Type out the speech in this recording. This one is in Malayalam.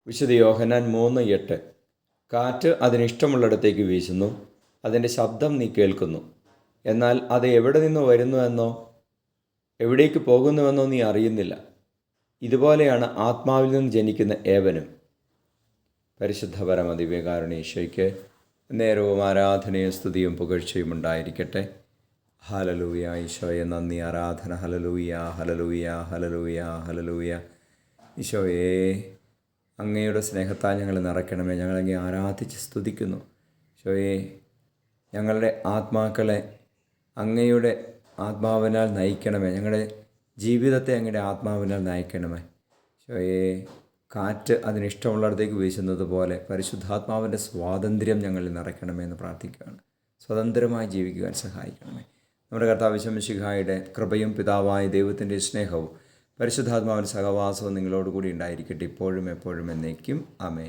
വിശുദ്ധ യോഹന്നാൻ 3:8. കാറ്റ് അതിനിഷ്ടമുള്ളിടത്തേക്ക് വീശുന്നു, അതിൻ്റെ ശബ്ദം നീ കേൾക്കുന്നു, എന്നാൽ അത് എവിടെ നിന്ന് വരുന്നുവെന്നോ എവിടേക്ക് പോകുന്നുവെന്നോ നീ അറിയുന്നില്ല. ഇതുപോലെയാണ് ആത്മാവിൽ നിന്ന് ജനിക്കുന്ന ഏവനും. പരിശുദ്ധ പരമ ദിവ്യകാരുണ്യ ഈശോയ്ക്ക് നേരവും ആരാധനയും സ്തുതിയും പുകഴ്ചയും ഉണ്ടായിരിക്കട്ടെ. ഹല്ലേലൂയ. ഈശോയെ നന്ദി, ആരാധന. Hallelujah, hallelujah, hallelujah, hallelujah. ഈശോയെ, അങ്ങയുടെ സ്നേഹത്താൽ ഞങ്ങളെ നിറയ്ക്കണമേ. ഞങ്ങളങ്ങേ ആരാധിച്ച് സ്തുതിക്കുന്നു. ഈശോയെ, ഞങ്ങളുടെ ആത്മാക്കളെ അങ്ങയുടെ ആത്മാവിനാൽ നയിക്കണമേ. ഞങ്ങളുടെ ജീവിതത്തെ അങ്ങയുടെ ആത്മാവിനാൽ നയിക്കണമേ. ഈശോയെ, കാറ്റ് അതിനിഷ്ടമുള്ളിടത്തേക്ക് വീശുന്നത് പോലെ പരിശുദ്ധാത്മാവിൻ്റെ സ്വാതന്ത്ര്യം ഞങ്ങളിൽ നിറയ്ക്കണമേ എന്ന് പ്രാർത്ഥിക്കുകയാണ്. സ്വതന്ത്രമായി ജീവിക്കുവാൻ സഹായിക്കണമേ. നമ്മുടെ കർത്താവ് ഈശോ മിശിഹായുടെ കൃപയും പിതാവായ ദൈവത്തിൻ്റെ സ്നേഹവും പരിശുദ്ധാത്മാവിൻ്റെ സഹവാസവും നിങ്ങളോടുകൂടി ഉണ്ടായിരിക്കട്ടെ, ഇപ്പോഴും എപ്പോഴും എന്നേക്കും. ആമേൻ.